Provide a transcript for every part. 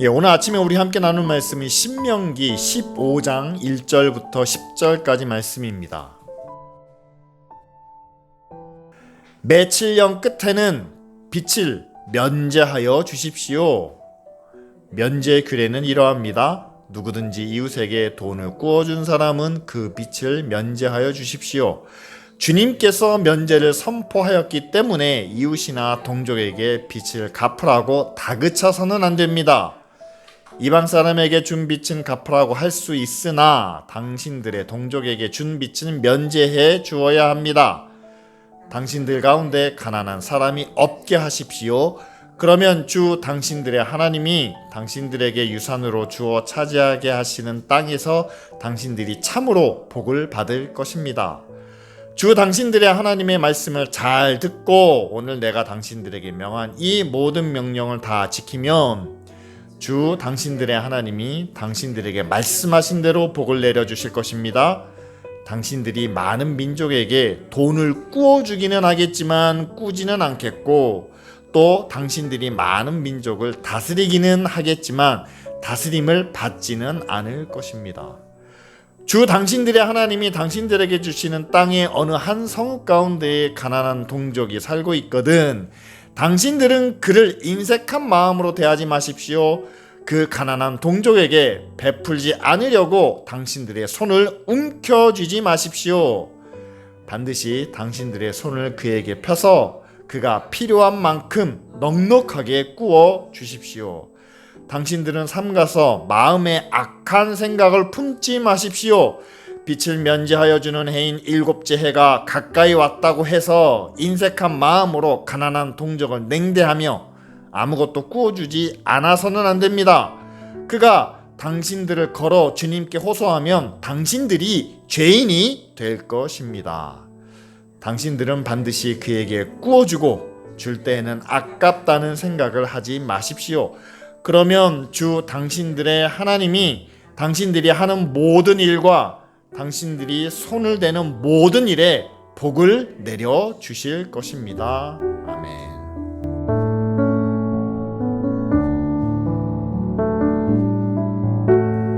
오늘 아침에 우리 함께 나눌 말씀이 신명기 15장 1절부터 10절까지 말씀입니다. 매 7년 끝에는 빛을 면제하여 주십시오. 면제 규례는 이러합니다. 누구든지 이웃에게 돈을 꾸어준 사람은 그 빛을 면제하여 주십시오. 주님께서 면제를 선포하였기 때문에 이웃이나 동족에게 빛을 갚으라고 다그쳐서는 안 됩니다. 이방 사람에게 준 빛은 갚으라고 할 수 있으나 당신들의 동족에게 준 빛은 면제해 주어야 합니다. 당신들 가운데 가난한 사람이 없게 하십시오. 그러면 주 당신들의 하나님이 당신들에게 유산으로 주어 차지하게 하시는 땅에서 당신들이 참으로 복을 받을 것입니다. 주 당신들의 하나님의 말씀을 잘 듣고 오늘 내가 당신들에게 명한 이 모든 명령을 다 지키면 주 당신들의 하나님이 당신들에게 말씀하신 대로 복을 내려주실 것입니다. 당신들이 많은 민족에게 돈을 꾸어주기는 하겠지만 꾸지는 않겠고, 또 당신들이 많은 민족을 다스리기는 하겠지만 다스림을 받지는 않을 것입니다. 주 당신들의 하나님이 당신들에게 주시는 땅의 어느 한 성읍 가운데에 가난한 동족이 살고 있거든 당신들은 그를 인색한 마음으로 대하지 마십시오. 그 가난한 동족에게 베풀지 않으려고 당신들의 손을 움켜쥐지 마십시오. 반드시 당신들의 손을 그에게 펴서 그가 필요한 만큼 넉넉하게 꾸어 주십시오. 당신들은 삼가서 마음에 악한 생각을 품지 마십시오. 빛을 면제하여 주는 해인 일곱째 해가 가까이 왔다고 해서 인색한 마음으로 가난한 동족을 냉대하며 아무것도 꾸어주지 않아서는 안 됩니다. 그가 당신들을 걸어 주님께 호소하면 당신들이 죄인이 될 것입니다. 당신들은 반드시 그에게 꾸어주고 줄 때에는 아깝다는 생각을 하지 마십시오. 그러면 주 당신들의 하나님이 당신들이 하는 모든 일과 당신들이 손을 대는 모든 일에 복을 내려 주실 것입니다. 아멘.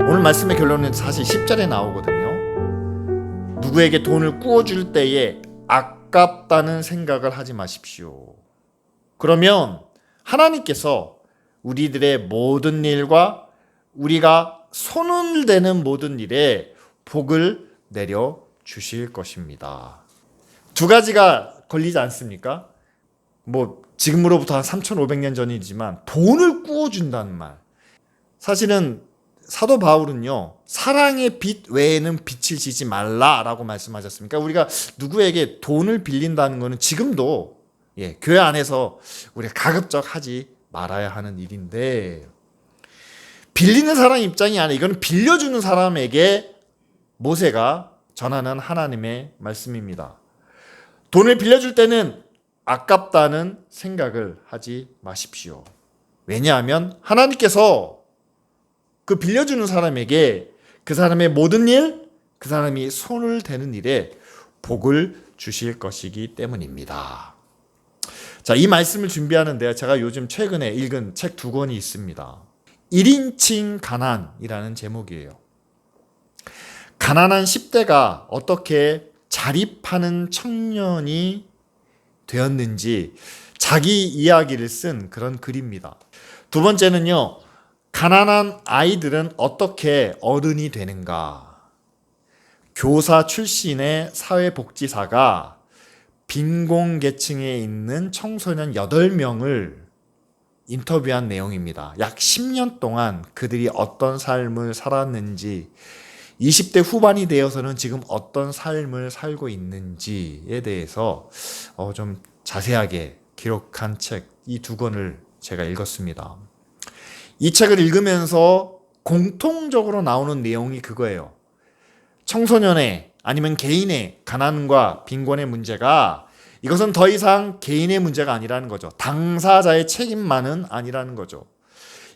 오늘 말씀의 결론은 사실 10절에 나오거든요. 누구에게 돈을 꾸어줄 때에 아깝다는 생각을 하지 마십시오. 그러면 하나님께서 우리들의 모든 일과 우리가 손을 대는 모든 일에 복을 내려 주실 것입니다. 두 가지가 걸리지 않습니까? 지금으로부터 한 3,500년 전이지만 돈을 꾸어준다는 말. 사실은 사도 바울은요, 사랑의 빛 외에는 빛을 지지 말라라고 말씀하셨습니까? 우리가 누구에게 돈을 빌린다는 것은 지금도 교회 안에서 우리가 가급적 하지 말아야 하는 일인데, 빌리는 사람 입장이 아니라 이건 빌려주는 사람에게 모세가 전하는 하나님의 말씀입니다. 돈을 빌려줄 때는 아깝다는 생각을 하지 마십시오. 왜냐하면 하나님께서 그 빌려주는 사람에게 그 사람의 모든 일, 그 사람이 손을 대는 일에 복을 주실 것이기 때문입니다. 자, 이 말씀을 준비하는데 제가 요즘 최근에 읽은 책 두 권이 있습니다. 1인칭 가난이라는 제목이에요. 가난한 10대가 어떻게 자립하는 청년이 되었는지 자기 이야기를 쓴 그런 글입니다. 두 번째는요, 가난한 아이들은 어떻게 어른이 되는가? 교사 출신의 사회복지사가 빈곤계층에 있는 청소년 8명을 인터뷰한 내용입니다. 약 10년 동안 그들이 어떤 삶을 살았는지, 20대 후반이 되어서는 지금 어떤 삶을 살고 있는지에 대해서 좀 자세하게 기록한 책, 이 두 권을 제가 읽었습니다. 이 책을 읽으면서 공통적으로 나오는 내용이 그거예요. 청소년의 아니면 개인의 가난과 빈곤의 문제가, 이것은 더 이상 개인의 문제가 아니라는 거죠. 당사자의 책임만은 아니라는 거죠.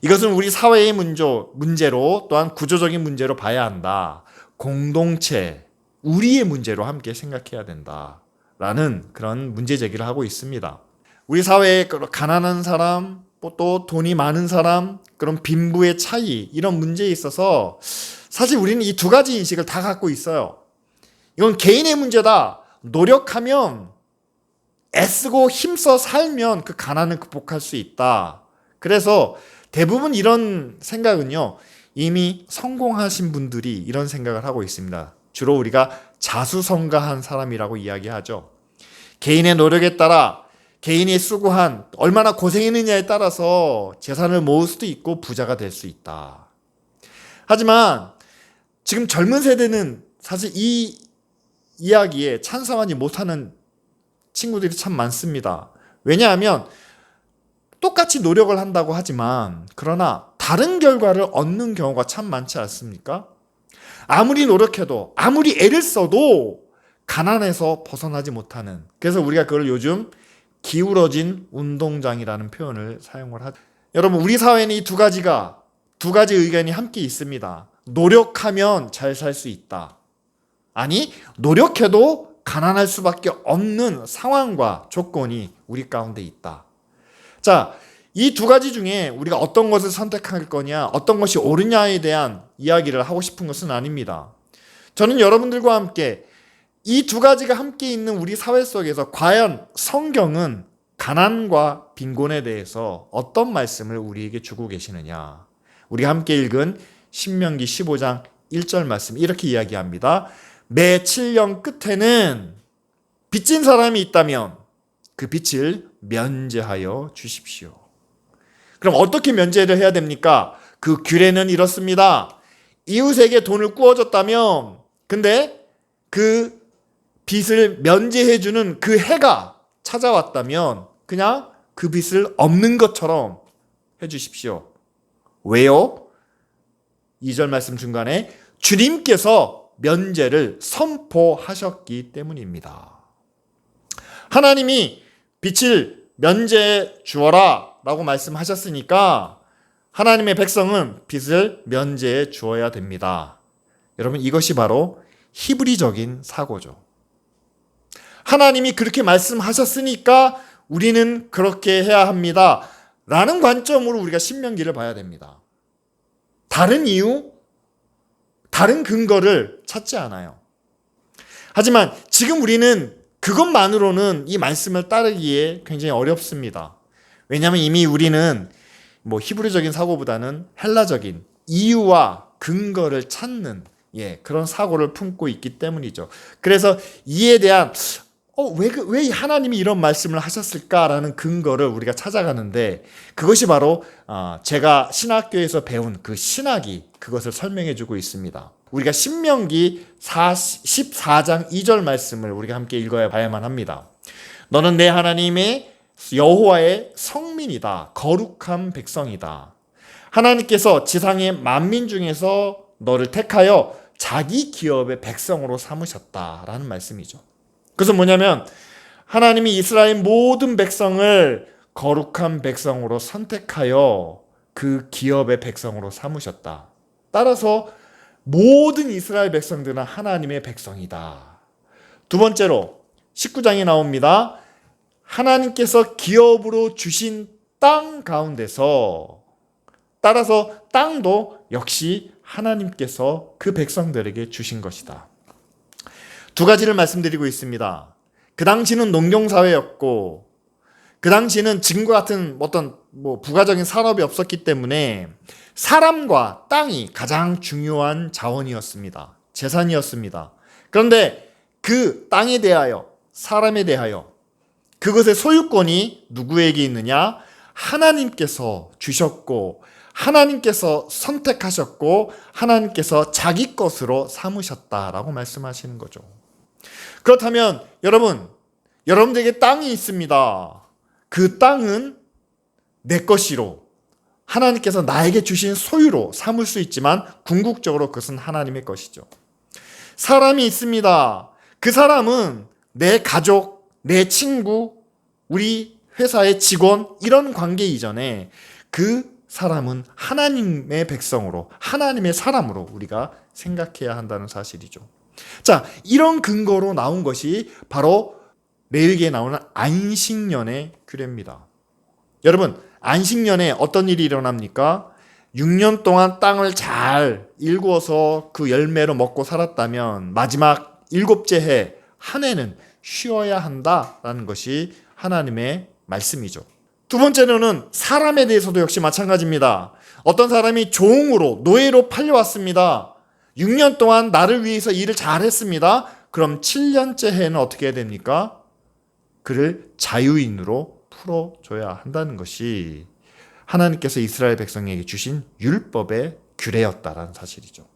이것은 우리 사회의 문제로, 또한 구조적인 문제로 봐야 한다. 공동체, 우리의 문제로 함께 생각해야 된다라는 그런 문제 제기를 하고 있습니다. 우리 사회에 가난한 사람, 또 돈이 많은 사람, 그런 빈부의 차이, 이런 문제에 있어서 사실 우리는 이 두 가지 인식을 다 갖고 있어요. 이건 개인의 문제다. 노력하면, 애쓰고 힘써 살면 그 가난을 극복할 수 있다. 그래서 대부분 이런 생각은요, 이미 성공하신 분들이 이런 생각을 하고 있습니다. 주로 우리가 자수성가한 사람이라고 이야기하죠. 개인의 노력에 따라, 개인이 수고한, 얼마나 고생했느냐에 따라서 재산을 모을 수도 있고 부자가 될 수 있다. 하지만 지금 젊은 세대는 사실 이 이야기에 찬성하지 못하는 친구들이 참 많습니다. 왜냐하면 똑같이 노력을 한다고 하지만 그러나 다른 결과를 얻는 경우가 참 많지 않습니까? 아무리 노력해도, 아무리 애를 써도 가난에서 벗어나지 못하는, 그래서 우리가 그걸 요즘 기울어진 운동장이라는 표현을 사용을 하죠. 여러분, 우리 사회는 이 두 가지 의견이 함께 있습니다. 노력하면 잘 살 수 있다. 아니, 노력해도 가난할 수밖에 없는 상황과 조건이 우리 가운데 있다. 자, 이 두 가지 중에 우리가 어떤 것을 선택할 거냐, 어떤 것이 옳으냐에 대한 이야기를 하고 싶은 것은 아닙니다. 저는 여러분들과 함께 이 두 가지가 함께 있는 우리 사회 속에서 과연 성경은 가난과 빈곤에 대해서 어떤 말씀을 우리에게 주고 계시느냐. 우리가 함께 읽은 신명기 15장 1절 말씀 이렇게 이야기합니다. 매 7년 끝에는 빚진 사람이 있다면 그 빚을 면제하여 주십시오. 그럼 어떻게 면제를 해야 됩니까? 그 규례는 이렇습니다. 이웃에게 돈을 꾸어줬다면, 근데 그 빚을 면제해주는 그 해가 찾아왔다면 그냥 그 빚을 없는 것처럼 해주십시오. 왜요? 2절 말씀 중간에 주님께서 면제를 선포하셨기 때문입니다. 하나님이 빚을 면제해 주어라 라고 말씀하셨으니까 하나님의 백성은 빚을 면제해 주어야 됩니다. 여러분, 이것이 바로 히브리적인 사고죠. 하나님이 그렇게 말씀하셨으니까 우리는 그렇게 해야 합니다. 라는 관점으로 우리가 신명기를 봐야 됩니다. 다른 이유, 다른 근거를 찾지 않아요. 하지만 지금 우리는 그것만으로는 이 말씀을 따르기에 굉장히 어렵습니다. 왜냐하면 이미 우리는 히브리적인 사고보다는 헬라적인 이유와 근거를 찾는 그런 사고를 품고 있기 때문이죠. 그래서 이에 대한 왜 하나님이 이런 말씀을 하셨을까라는 근거를 우리가 찾아가는데 그것이 바로 제가 신학교에서 배운 그 신학이 그것을 설명해 주고 있습니다. 우리가 신명기 14장 2절 말씀을 우리가 함께 읽어야 봐야만 합니다. 너는 내 하나님의 여호와의 성민이다. 거룩한 백성이다. 하나님께서 지상의 만민 중에서 너를 택하여 자기 기업의 백성으로 삼으셨다라는 말씀이죠. 그래서 뭐냐면 하나님이 이스라엘 모든 백성을 거룩한 백성으로 선택하여 그 기업의 백성으로 삼으셨다. 따라서 모든 이스라엘 백성들은 하나님의 백성이다. 두 번째로 19장에 나옵니다. 하나님께서 기업으로 주신 땅 가운데서 따라서 땅도 역시 하나님께서 그 백성들에게 주신 것이다. 두 가지를 말씀드리고 있습니다. 그 당시는 농경사회였고 그 당시는 지금과 같은 어떤 부가적인 산업이 없었기 때문에 사람과 땅이 가장 중요한 자원이었습니다. 재산이었습니다. 그런데 그 땅에 대하여, 사람에 대하여 그것의 소유권이 누구에게 있느냐? 하나님께서 주셨고 하나님께서 선택하셨고 하나님께서 자기 것으로 삼으셨다라고 말씀하시는 거죠. 그렇다면 여러분들에게 땅이 있습니다. 그 땅은 내 것이로 하나님께서 나에게 주신 소유로 삼을 수 있지만 궁극적으로 그것은 하나님의 것이죠. 사람이 있습니다. 그 사람은 내 가족, 내 친구, 우리 회사의 직원 이런 관계 이전에 그 사람은 하나님의 백성으로, 하나님의 사람으로 우리가 생각해야 한다는 사실이죠. 자, 이런 근거로 나온 것이 바로 레위기에 나오는 안식년의 규례입니다. 여러분, 안식년에 어떤 일이 일어납니까? 6년 동안 땅을 잘 일구어서 그 열매로 먹고 살았다면 마지막 일곱째 해, 한 해는 쉬어야 한다라는 것이 하나님의 말씀이죠. 두 번째로는 사람에 대해서도 역시 마찬가지입니다. 어떤 사람이 종으로, 노예로 팔려왔습니다. 6년 동안 나를 위해서 일을 잘 했습니다. 그럼 7년째 해는 어떻게 해야 됩니까? 그를 자유인으로 풀어줘야 한다는 것이 하나님께서 이스라엘 백성에게 주신 율법의 규례였다라는 사실이죠.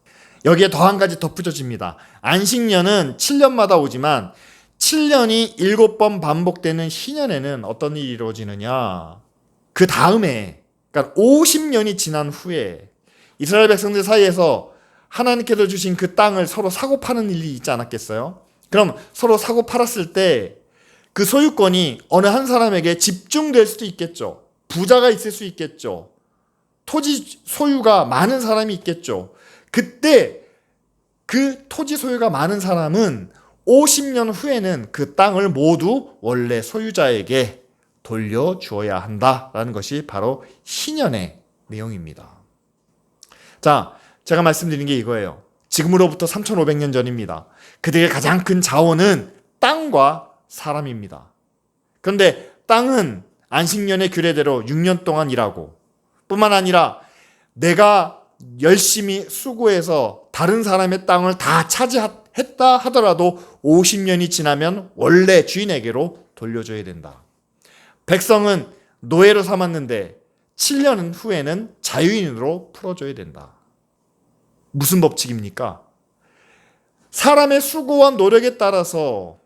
여기에 더 한 가지 덧붙여집니다. 안식년은 7년마다 오지만 7년이 7번 반복되는 희년에는 어떤 일이 이루어지느냐? 그 다음에, 그러니까 50년이 지난 후에 이스라엘 백성들 사이에서 하나님께서 주신 그 땅을 서로 사고 파는 일이 있지 않았겠어요? 그럼 서로 사고 팔았을 때 그 소유권이 어느 한 사람에게 집중될 수도 있겠죠. 부자가 있을 수 있겠죠. 토지 소유가 많은 사람이 있겠죠. 그때 그 토지 소유가 많은 사람은 50년 후에는 그 땅을 모두 원래 소유자에게 돌려주어야 한다라는 것이 바로 희년의 내용입니다. 자, 제가 말씀드린 게 이거예요. 지금으로부터 3,500년 전입니다. 그들의 가장 큰 자원은 땅과 사람입니다. 그런데 땅은 안식년의 규례대로 6년 동안 일하고 뿐만 아니라 내가 열심히 수고해서 다른 사람의 땅을 다 차지했다 하더라도 50년이 지나면 원래 주인에게로 돌려줘야 된다. 백성은 노예로 삼았는데 7년 후에는 자유인으로 풀어줘야 된다. 무슨 법칙입니까? 사람의 수고와 노력에 따라서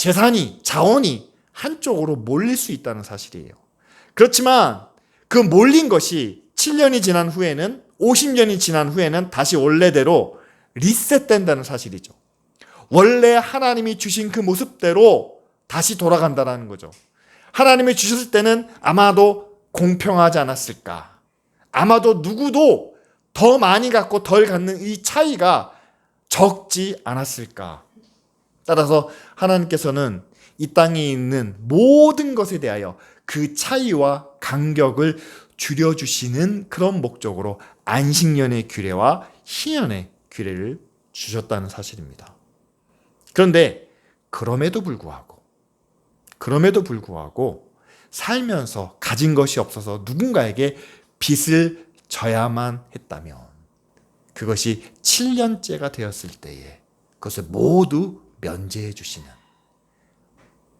재산이, 자원이 한쪽으로 몰릴 수 있다는 사실이에요. 그렇지만 그 몰린 것이 7년이 지난 후에는 50년이 지난 후에는 다시 원래대로 리셋된다는 사실이죠. 원래 하나님이 주신 그 모습대로 다시 돌아간다는 거죠. 하나님이 주셨을 때는 아마도 공평하지 않았을까? 아마도 누구도 더 많이 갖고 덜 갖는 이 차이가 적지 않았을까? 따라서 하나님께서는 이 땅에 있는 모든 것에 대하여 그 차이와 간격을 줄여주시는 그런 목적으로 안식년의 규례와 희년의 규례를 주셨다는 사실입니다. 그런데 그럼에도 불구하고 살면서 가진 것이 없어서 누군가에게 빚을 져야만 했다면 그것이 7년째가 되었을 때에 그것을 모두 면제해 주시는,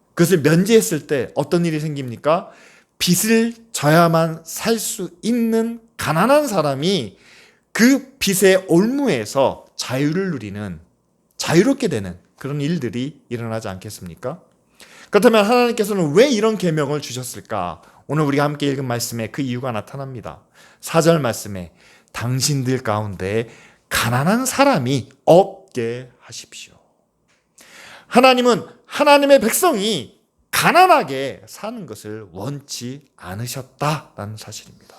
그것을 면제했을 때 어떤 일이 생깁니까? 빚을 져야만 살 수 있는 가난한 사람이 그 빚의 올무에서 자유를 누리는, 자유롭게 되는 그런 일들이 일어나지 않겠습니까? 그렇다면 하나님께서는 왜 이런 계명을 주셨을까? 오늘 우리가 함께 읽은 말씀에 그 이유가 나타납니다. 4절 말씀에 당신들 가운데 가난한 사람이 없게 하십시오. 하나님은 하나님의 백성이 가난하게 사는 것을 원치 않으셨다라는 사실입니다.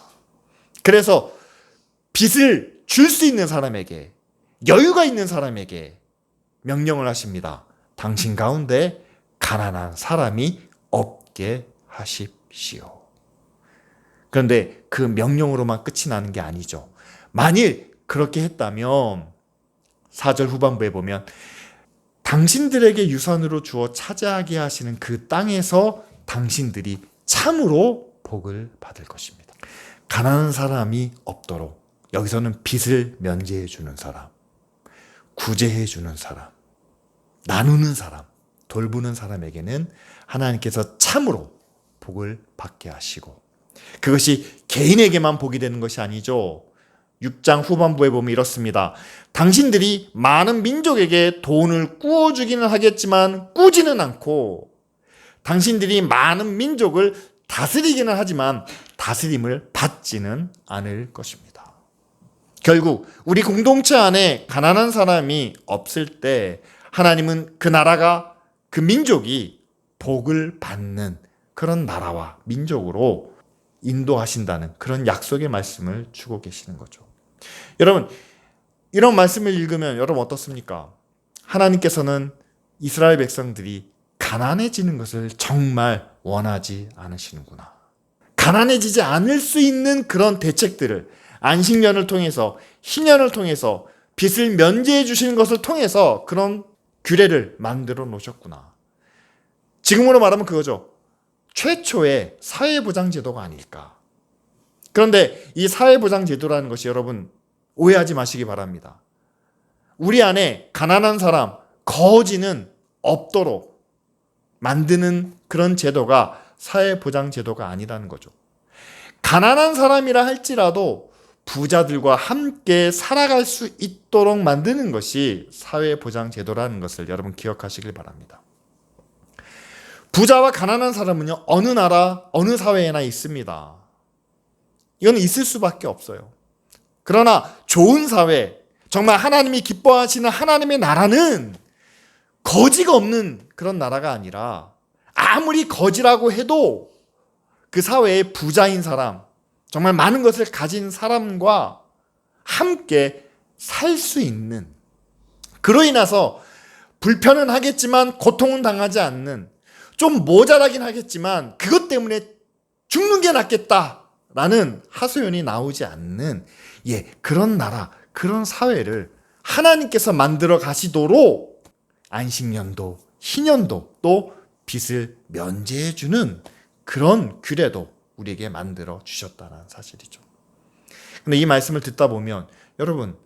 그래서 빚을 줄 수 있는 사람에게, 여유가 있는 사람에게 명령을 하십니다. 당신 가운데 가난한 사람이 없게 하십시오. 그런데 그 명령으로만 끝이 나는 게 아니죠. 만일 그렇게 했다면 4절 후반부에 보면 당신들에게 유산으로 주어 차지하게 하시는 그 땅에서 당신들이 참으로 복을 받을 것입니다. 가난한 사람이 없도록 여기서는 빚을 면제해 주는 사람, 구제해 주는 사람, 나누는 사람, 돌보는 사람에게는 하나님께서 참으로 복을 받게 하시고 그것이 개인에게만 복이 되는 것이 아니죠. 6장 후반부에 보면 이렇습니다. 당신들이 많은 민족에게 돈을 꾸어주기는 하겠지만 꾸지는 않고 당신들이 많은 민족을 다스리기는 하지만 다스림을 받지는 않을 것입니다. 결국 우리 공동체 안에 가난한 사람이 없을 때 하나님은 그 나라가, 그 민족이 복을 받는 그런 나라와 민족으로 인도하신다는 그런 약속의 말씀을 주고 계시는 거죠. 여러분, 이런 말씀을 읽으면 여러분 어떻습니까? 하나님께서는 이스라엘 백성들이 가난해지는 것을 정말 원하지 않으시는구나. 가난해지지 않을 수 있는 그런 대책들을 안식년을 통해서, 희년을 통해서, 빚을 면제해 주시는 것을 통해서 그런 규례를 만들어 놓으셨구나. 지금으로 말하면 그거죠. 최초의 사회보장제도가 아닐까. 그런데 이 사회보장제도라는 것이 여러분 오해하지 마시기 바랍니다. 우리 안에 가난한 사람, 거지는 없도록 만드는 그런 제도가 사회보장제도가 아니라는 거죠. 가난한 사람이라 할지라도 부자들과 함께 살아갈 수 있도록 만드는 것이 사회보장제도라는 것을 여러분 기억하시길 바랍니다. 부자와 가난한 사람은요, 어느 나라, 어느 사회에나 있습니다. 이건 있을 수밖에 없어요. 그러나 좋은 사회, 정말 하나님이 기뻐하시는 하나님의 나라는 거지가 없는 그런 나라가 아니라 아무리 거지라고 해도 그 사회에 부자인 사람, 정말 많은 것을 가진 사람과 함께 살 수 있는, 그로 인해서 불편은 하겠지만 고통은 당하지 않는, 좀 모자라긴 하겠지만 그것 때문에 죽는 게 낫겠다라는 하소연이 나오지 않는 그런 나라, 그런 사회를 하나님께서 만들어 가시도록 안식년도, 희년도, 또 빚을 면제해 주는 그런 규례도 우리에게 만들어 주셨다는 사실이죠. 근데 이 말씀을 듣다 보면 여러분,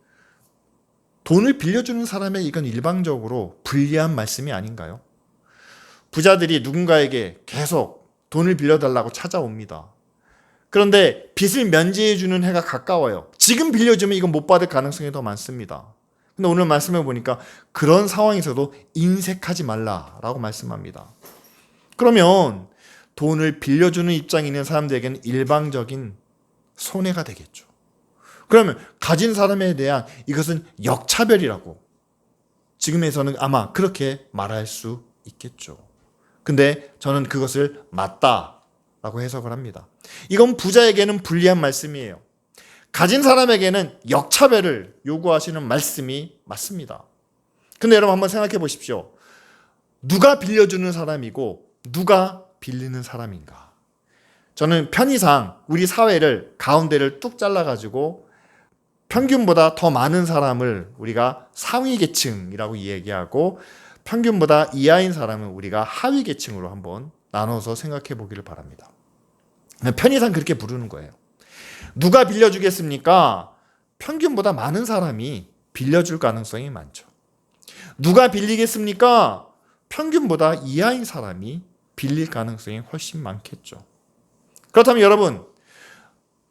돈을 빌려주는 사람의 이건 일방적으로 불리한 말씀이 아닌가요? 부자들이 누군가에게 계속 돈을 빌려달라고 찾아옵니다. 그런데 빚을 면제해 주는 해가 가까워요. 지금 빌려주면 이건 못 받을 가능성이 더 많습니다. 근데 오늘 말씀해 보니까 그런 상황에서도 인색하지 말라라고 말씀합니다. 그러면 돈을 빌려주는 입장에 있는 사람들에게는 일방적인 손해가 되겠죠. 그러면 가진 사람에 대한 이것은 역차별이라고 지금에서는 아마 그렇게 말할 수 있겠죠. 근데 저는 그것을 맞다라고 해석을 합니다. 이건 부자에게는 불리한 말씀이에요. 가진 사람에게는 역차별을 요구하시는 말씀이 맞습니다. 근데 여러분 한번 생각해 보십시오. 누가 빌려주는 사람이고 누가 빌리는 사람인가? 저는 편의상 우리 사회를 가운데를 뚝 잘라가지고 평균보다 더 많은 사람을 우리가 상위 계층이라고 얘기하고 평균보다 이하인 사람은 우리가 하위 계층으로 한번 나눠서 생각해 보기를 바랍니다. 편의상 그렇게 부르는 거예요. 누가 빌려주겠습니까? 평균보다 많은 사람이 빌려줄 가능성이 많죠. 누가 빌리겠습니까? 평균보다 이하인 사람이 빌릴 가능성이 훨씬 많겠죠. 그렇다면 여러분,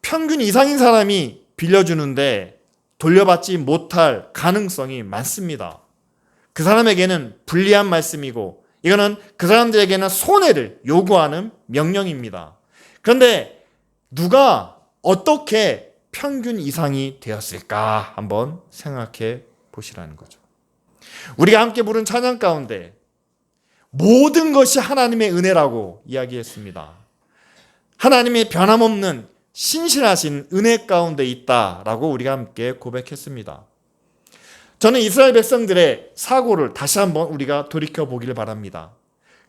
평균 이상인 사람이 빌려주는데 돌려받지 못할 가능성이 많습니다. 그 사람에게는 불리한 말씀이고 이거는 그 사람들에게는 손해를 요구하는 명령입니다. 그런데 누가 어떻게 평균 이상이 되었을까 한번 생각해 보시라는 거죠. 우리가 함께 부른 찬양 가운데 모든 것이 하나님의 은혜라고 이야기했습니다. 하나님의 변함없는 신실하신 은혜 가운데 있다라고 우리가 함께 고백했습니다. 저는 이스라엘 백성들의 사고를 다시 한번 우리가 돌이켜보기를 바랍니다.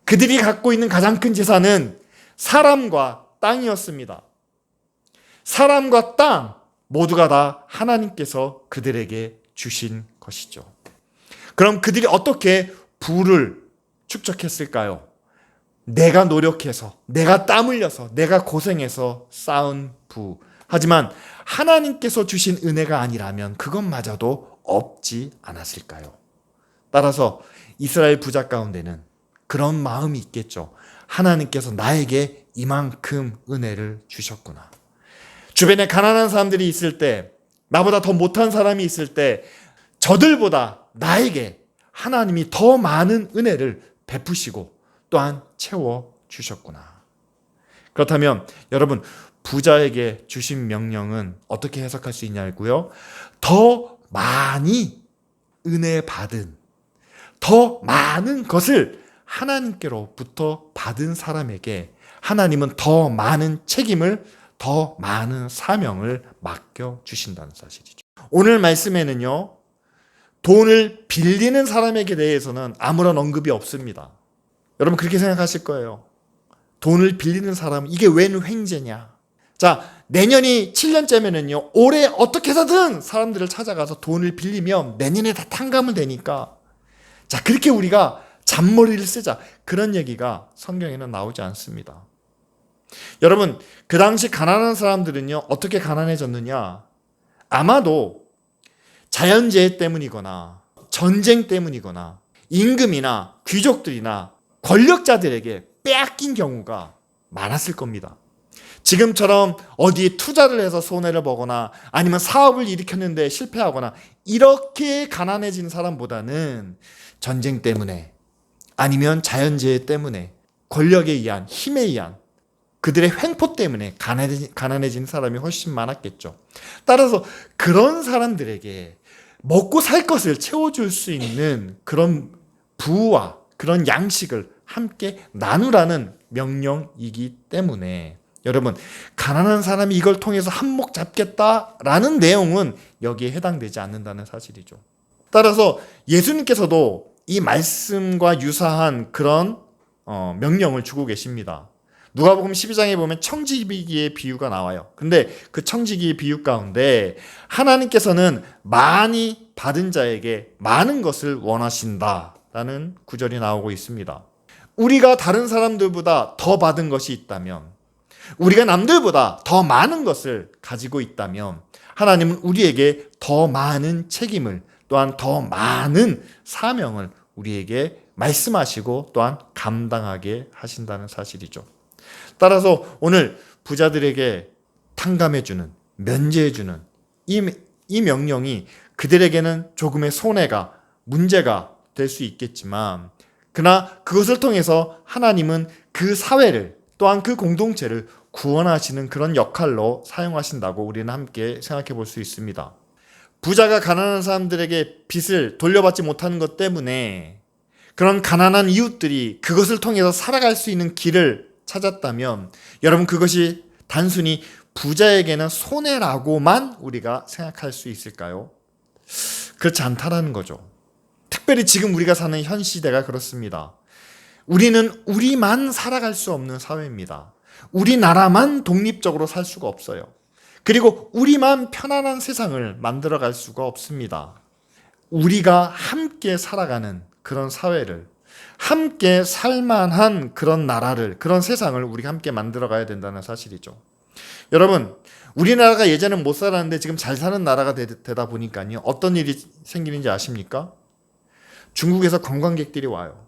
그들이 갖고 있는 가장 큰 재산은 사람과 땅이었습니다. 사람과 땅 모두가 다 하나님께서 그들에게 주신 것이죠. 그럼 그들이 어떻게 부를 축적했을까요? 내가 노력해서, 내가 땀 흘려서, 내가 고생해서 쌓은 부. 하지만 하나님께서 주신 은혜가 아니라면 그것마저도 없지 않았을까요? 따라서 이스라엘 부자 가운데는 그런 마음이 있겠죠. 하나님께서 나에게 이만큼 은혜를 주셨구나. 주변에 가난한 사람들이 있을 때, 나보다 더 못한 사람이 있을 때 저들보다 나에게 하나님이 더 많은 은혜를 베푸시고 또한 채워주셨구나. 그렇다면 여러분, 부자에게 주신 명령은 어떻게 해석할 수 있냐고요? 더 많이 은혜 받은, 더 많은 것을 하나님께로부터 받은 사람에게 하나님은 더 많은 책임을, 더 많은 사명을 맡겨주신다는 사실이죠. 오늘 말씀에는요, 돈을 빌리는 사람에게 대해서는 아무런 언급이 없습니다. 여러분 그렇게 생각하실 거예요. 돈을 빌리는 사람은 이게 웬 횡재냐. 자, 내년이 7년째면은요, 올해 어떻게 해서든 사람들을 찾아가서 돈을 빌리면 내년에 다 탕감은 되니까, 자, 그렇게 우리가 잔머리를 쓰자. 그런 얘기가 성경에는 나오지 않습니다. 여러분, 그 당시 가난한 사람들은요, 어떻게 가난해졌느냐? 아마도 자연재해 때문이거나 전쟁 때문이거나 임금이나 귀족들이나 권력자들에게 빼앗긴 경우가 많았을 겁니다. 지금처럼 어디에 투자를 해서 손해를 보거나 아니면 사업을 일으켰는데 실패하거나 이렇게 가난해진 사람보다는 전쟁 때문에 아니면 자연재해 때문에 권력에 의한 힘에 의한 그들의 횡포 때문에 가난해진 사람이 훨씬 많았겠죠. 따라서 그런 사람들에게 먹고 살 것을 채워줄 수 있는 그런 부와 그런 양식을 함께 나누라는 명령이기 때문에 여러분, 가난한 사람이 이걸 통해서 한몫 잡겠다라는 내용은 여기에 해당되지 않는다는 사실이죠. 따라서 예수님께서도 이 말씀과 유사한 그런 명령을 주고 계십니다. 누가복음 12장에 보면 청지기의 비유가 나와요. 근데 그 청지기의 비유 가운데 하나님께서는 많이 받은 자에게 많은 것을 원하신다라는 구절이 나오고 있습니다. 우리가 다른 사람들보다 더 받은 것이 있다면, 우리가 남들보다 더 많은 것을 가지고 있다면 하나님은 우리에게 더 많은 책임을, 또한 더 많은 사명을 우리에게 말씀하시고 또한 감당하게 하신다는 사실이죠. 따라서 오늘 부자들에게 탕감해주는, 면제해주는 이 명령이 그들에게는 조금의 손해가, 문제가 될 수 있겠지만, 그러나 그것을 통해서 하나님은 그 사회를 또한 그 공동체를 구원하시는 그런 역할로 사용하신다고 우리는 함께 생각해 볼 수 있습니다. 부자가 가난한 사람들에게 빚을 돌려받지 못하는 것 때문에 그런 가난한 이웃들이 그것을 통해서 살아갈 수 있는 길을 찾았다면 여러분, 그것이 단순히 부자에게는 손해라고만 우리가 생각할 수 있을까요? 그렇지 않다라는 거죠. 특별히 지금 우리가 사는 현 시대가 그렇습니다. 우리는 우리만 살아갈 수 없는 사회입니다. 우리나라만 독립적으로 살 수가 없어요. 그리고 우리만 편안한 세상을 만들어갈 수가 없습니다. 우리가 함께 살아가는 그런 사회를, 함께 살만한 그런 나라를, 그런 세상을 우리가 함께 만들어가야 된다는 사실이죠. 여러분, 우리나라가 예전엔 못 살았는데 지금 잘 사는 나라가 되다 보니까요, 어떤 일이 생기는지 아십니까? 중국에서 관광객들이 와요.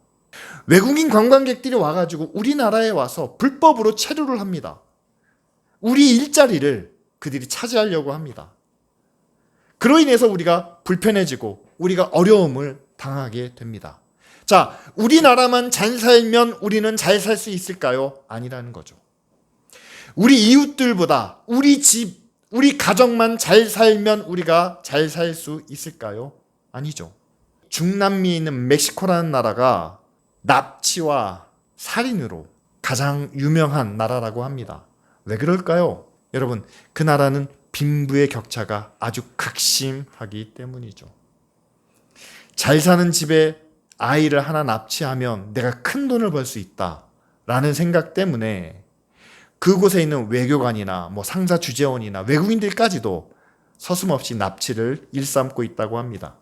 외국인 관광객들이 와가지고 우리나라에 와서 불법으로 체류를 합니다. 우리 일자리를 그들이 차지하려고 합니다. 그로 인해서 우리가 불편해지고 우리가 어려움을 당하게 됩니다. 자, 우리나라만 잘 살면 우리는 잘 살 수 있을까요? 아니라는 거죠. 우리 이웃들보다 우리 집, 우리 가정만 잘 살면 우리가 잘 살 수 있을까요? 아니죠. 중남미에 있는 멕시코라는 나라가 납치와 살인으로 가장 유명한 나라라고 합니다. 왜 그럴까요? 여러분, 그 나라는 빈부의 격차가 아주 극심하기 때문이죠. 잘 사는 집에 아이를 하나 납치하면 내가 큰 돈을 벌 수 있다라는 생각 때문에 그곳에 있는 외교관이나 상사 주재원이나 외국인들까지도 서슴없이 납치를 일삼고 있다고 합니다.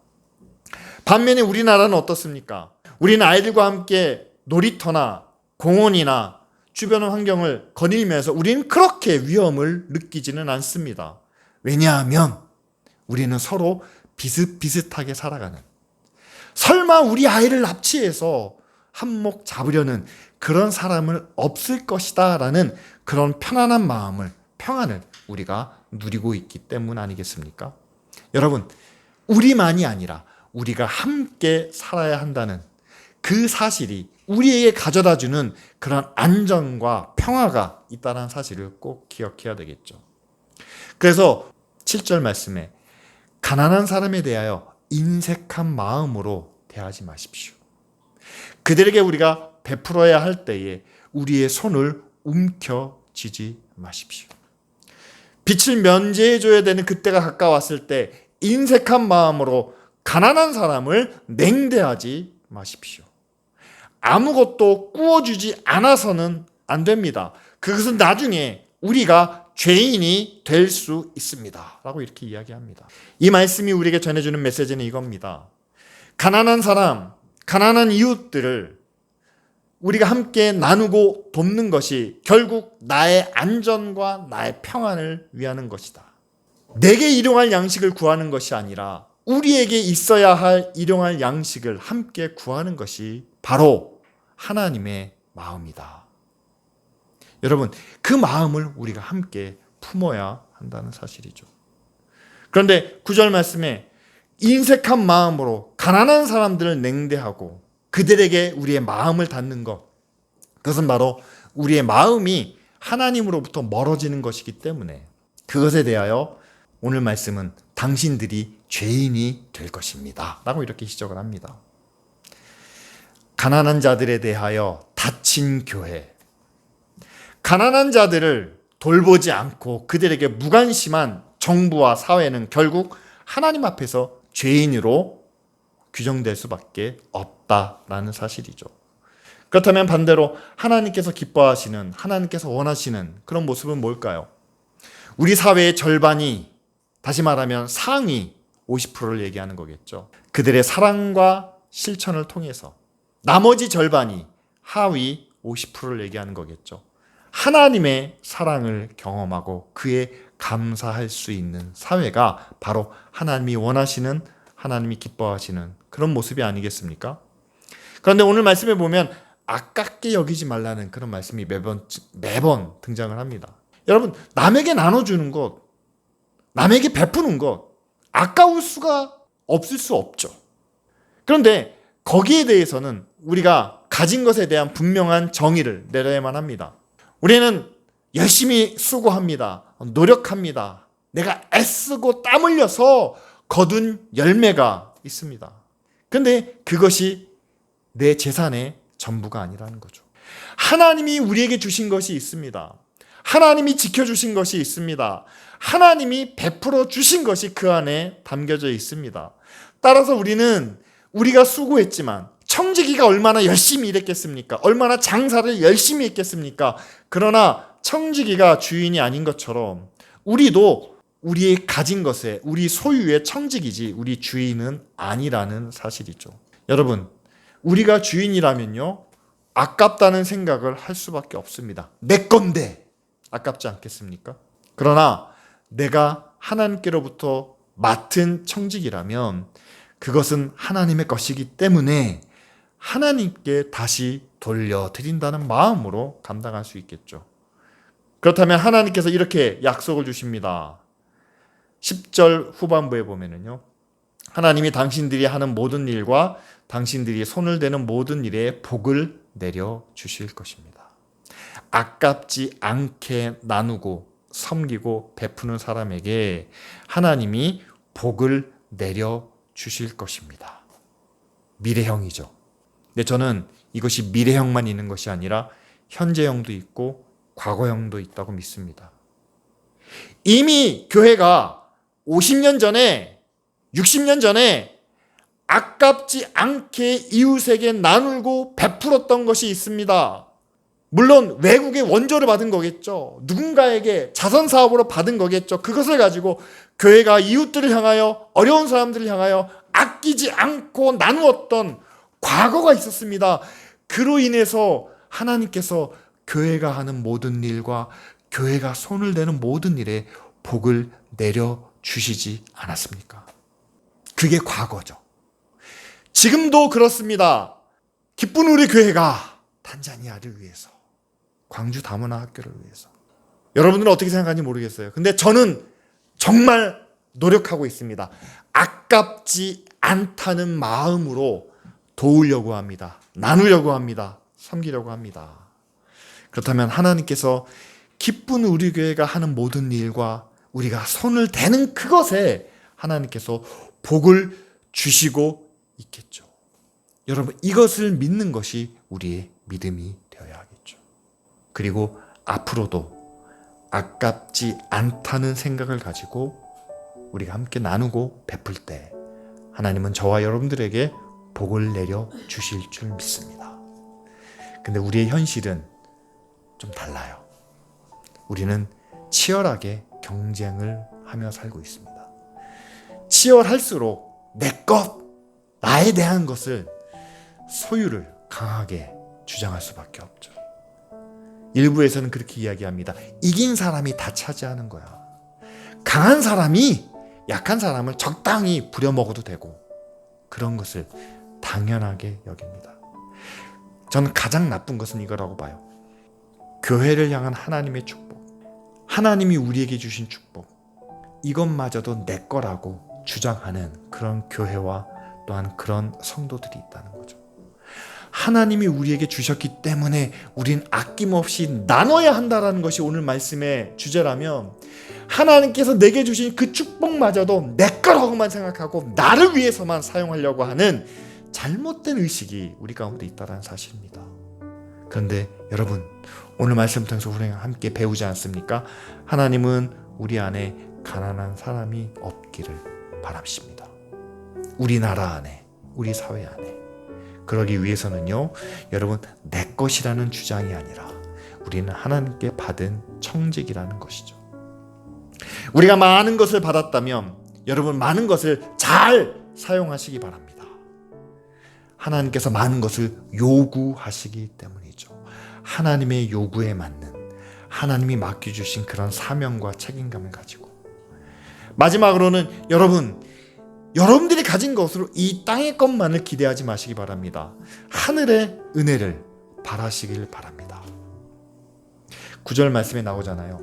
반면에 우리나라는 어떻습니까? 우리는 아이들과 함께 놀이터나 공원이나 주변 환경을 거닐면서 우리는 그렇게 위험을 느끼지는 않습니다. 왜냐하면 우리는 서로 비슷비슷하게 살아가는, 설마 우리 아이를 납치해서 한몫 잡으려는 그런 사람은 없을 것이다 라는 그런 편안한 마음을, 평안을 우리가 누리고 있기 때문 아니겠습니까? 여러분, 우리만이 아니라 우리가 함께 살아야 한다는 그 사실이 우리에게 가져다주는 그런 안정과 평화가 있다는 사실을 꼭 기억해야 되겠죠. 그래서 7절 말씀에 가난한 사람에 대하여 인색한 마음으로 대하지 마십시오. 그들에게 우리가 베풀어야 할 때에 우리의 손을 움켜쥐지 마십시오. 빛을 면제해줘야 되는 그때가 가까웠을 때 인색한 마음으로 가난한 사람을 냉대하지 마십시오. 아무것도 꾸어주지 않아서는 안 됩니다. 그것은 나중에 우리가 죄인이 될 수 있습니다. 라고 이렇게 이야기합니다. 이 말씀이 우리에게 전해주는 메시지는 이겁니다. 가난한 사람, 가난한 이웃들을 우리가 함께 나누고 돕는 것이 결국 나의 안전과 나의 평안을 위하는 것이다. 내게 일용할 양식을 구하는 것이 아니라 우리에게 있어야 할 일용할 양식을 함께 구하는 것이 바로 하나님의 마음이다. 여러분, 그 마음을 우리가 함께 품어야 한다는 사실이죠. 그런데 9절 말씀에 인색한 마음으로 가난한 사람들을 냉대하고 그들에게 우리의 마음을 닫는 것, 그것은 바로 우리의 마음이 하나님으로부터 멀어지는 것이기 때문에 그것에 대하여 오늘 말씀은 당신들이 죄인이 될 것입니다 라고 이렇게 시작을 합니다. 가난한 자들에 대하여 닫힌 교회, 가난한 자들을 돌보지 않고 그들에게 무관심한 정부와 사회는 결국 하나님 앞에서 죄인으로 규정될 수밖에 없다라는 사실이죠. 그렇다면 반대로 하나님께서 기뻐하시는, 하나님께서 원하시는 그런 모습은 뭘까요? 우리 사회의 절반이, 다시 말하면 상위 50%를 얘기하는 거겠죠. 그들의 사랑과 실천을 통해서 나머지 절반이 하위 50%를 얘기하는 거겠죠. 하나님의 사랑을 경험하고 그에 감사할 수 있는 사회가 바로 하나님이 원하시는, 하나님이 기뻐하시는 그런 모습이 아니겠습니까? 그런데 오늘 말씀에 보면 아깝게 여기지 말라는 그런 말씀이 매번 등장을 합니다. 여러분, 남에게 나눠주는 것, 남에게 베푸는 것, 아까울 수가 없을 수 없죠. 그런데 거기에 대해서는 우리가 가진 것에 대한 분명한 정의를 내려야만 합니다. 우리는 열심히 수고합니다. 노력합니다. 내가 애쓰고 땀 흘려서 거둔 열매가 있습니다. 그런데 그것이 내 재산의 전부가 아니라는 거죠. 하나님이 우리에게 주신 것이 있습니다. 하나님이 지켜주신 것이 있습니다. 하나님이 베풀어 주신 것이 그 안에 담겨져 있습니다. 따라서 우리는 우리가 수고했지만 청지기가 얼마나 열심히 일했겠습니까? 얼마나 장사를 열심히 했겠습니까? 그러나 청지기가 주인이 아닌 것처럼 우리도 우리의 가진 것에 우리 소유의 청지기지 우리 주인은 아니라는 사실이죠. 여러분, 우리가 주인이라면요, 아깝다는 생각을 할 수밖에 없습니다. 내 건데 아깝지 않겠습니까? 그러나 내가 하나님께로부터 맡은 청직이라면 그것은 하나님의 것이기 때문에 하나님께 다시 돌려드린다는 마음으로 감당할 수 있겠죠. 그렇다면 하나님께서 이렇게 약속을 주십니다. 10절 후반부에 보면은요, 하나님이 당신들이 하는 모든 일과 당신들이 손을 대는 모든 일에 복을 내려 주실 것입니다. 아깝지 않게 나누고 섬기고 베푸는 사람에게 하나님이 복을 내려 주실 것입니다. 미래형이죠. 근데 저는 이것이 미래형만 있는 것이 아니라 현재형도 있고 과거형도 있다고 믿습니다. 이미 교회가 50년 전에, 60년 전에 아깝지 않게 이웃에게 나누고 베풀었던 것이 있습니다. 물론 외국의 원조를 받은 거겠죠. 누군가에게 자선사업으로 받은 거겠죠. 그것을 가지고 교회가 이웃들을 향하여, 어려운 사람들을 향하여 아끼지 않고 나누었던 과거가 있었습니다. 그로 인해서 하나님께서 교회가 하는 모든 일과 교회가 손을 대는 모든 일에 복을 내려 주시지 않았습니까? 그게 과거죠. 지금도 그렇습니다. 기쁜 우리 교회가 탄자니아를 위해서, 광주 다문화 학교를 위해서, 여러분들은 어떻게 생각하는지 모르겠어요. 근데 저는 정말 노력하고 있습니다. 아깝지 않다는 마음으로 도우려고 합니다. 나누려고 합니다. 섬기려고 합니다. 그렇다면 하나님께서 기쁜 우리 교회가 하는 모든 일과 우리가 손을 대는 그것에 하나님께서 복을 주시고 있겠죠. 여러분, 이것을 믿는 것이 우리의 믿음이 되어야 하겠죠. 그리고 앞으로도 아깝지 않다는 생각을 가지고 우리가 함께 나누고 베풀 때 하나님은 저와 여러분들에게 복을 내려 주실 줄 믿습니다. 근데 우리의 현실은 좀 달라요. 우리는 치열하게 경쟁을 하며 살고 있습니다. 치열할수록 내 것, 나에 대한 것을 소유를 강하게 주장할 수밖에 없죠. 일부에서는 그렇게 이야기합니다. 이긴 사람이 다 차지하는 거야. 강한 사람이 약한 사람을 적당히 부려먹어도 되고 그런 것을 당연하게 여깁니다. 저는 가장 나쁜 것은 이거라고 봐요. 교회를 향한 하나님의 축복, 하나님이 우리에게 주신 축복, 이것마저도 내 거라고 주장하는 그런 교회와 또한 그런 성도들이 있다는 거죠. 하나님이 우리에게 주셨기 때문에 우린 아낌없이 나눠야 한다는 것이 오늘 말씀의 주제라면 하나님께서 내게 주신 그 축복마저도 내 거라고만 생각하고 나를 위해서만 사용하려고 하는 잘못된 의식이 우리 가운데 있다는 사실입니다. 그런데 여러분, 오늘 말씀 통해서 우리가 함께 배우지 않습니까? 하나님은 우리 안에 가난한 사람이 없기를 바라십니다. 우리 나라 안에, 우리 사회 안에. 그러기 위해서는요, 여러분, 내 것이라는 주장이 아니라 우리는 하나님께 받은 청직이라는 것이죠. 우리가 많은 것을 받았다면 여러분, 많은 것을 잘 사용하시기 바랍니다. 하나님께서 많은 것을 요구하시기 때문이죠. 하나님의 요구에 맞는, 하나님이 맡겨주신 그런 사명과 책임감을 가지고. 마지막으로는 여러분들이 가진 것으로 이 땅의 것만을 기대하지 마시기 바랍니다. 하늘의 은혜를 바라시길 바랍니다. 9절 말씀에 나오잖아요.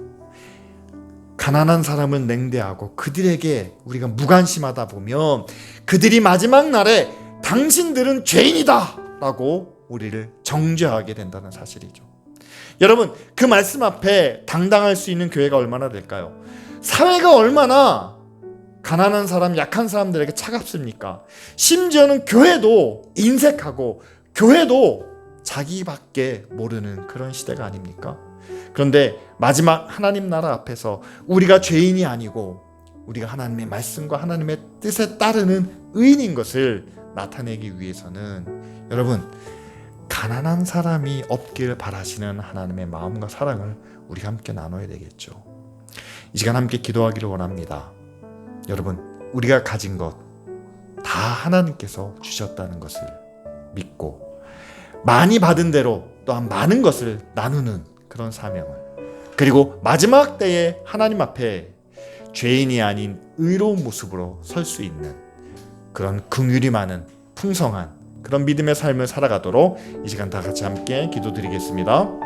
가난한 사람을 냉대하고 그들에게 우리가 무관심하다 보면 그들이 마지막 날에 당신들은 죄인이다 라고 우리를 정죄하게 된다는 사실이죠. 여러분, 그 말씀 앞에 당당할 수 있는 교회가 얼마나 될까요? 사회가 얼마나 가난한 사람, 약한 사람들에게 차갑습니까? 심지어는 교회도 인색하고 교회도 자기밖에 모르는 그런 시대가 아닙니까? 그런데 마지막 하나님 나라 앞에서 우리가 죄인이 아니고 우리가 하나님의 말씀과 하나님의 뜻에 따르는 의인인 것을 나타내기 위해서는 여러분, 가난한 사람이 없길 바라시는 하나님의 마음과 사랑을 우리가 함께 나눠야 되겠죠. 이 시간 함께 기도하기를 원합니다. 여러분, 우리가 가진 것 다 하나님께서 주셨다는 것을 믿고 많이 받은 대로 또한 많은 것을 나누는 그런 사명을, 그리고 마지막 때에 하나님 앞에 죄인이 아닌 의로운 모습으로 설 수 있는 그런 긍휼이 많은 풍성한 그런 믿음의 삶을 살아가도록 이 시간 다 같이 함께 기도드리겠습니다.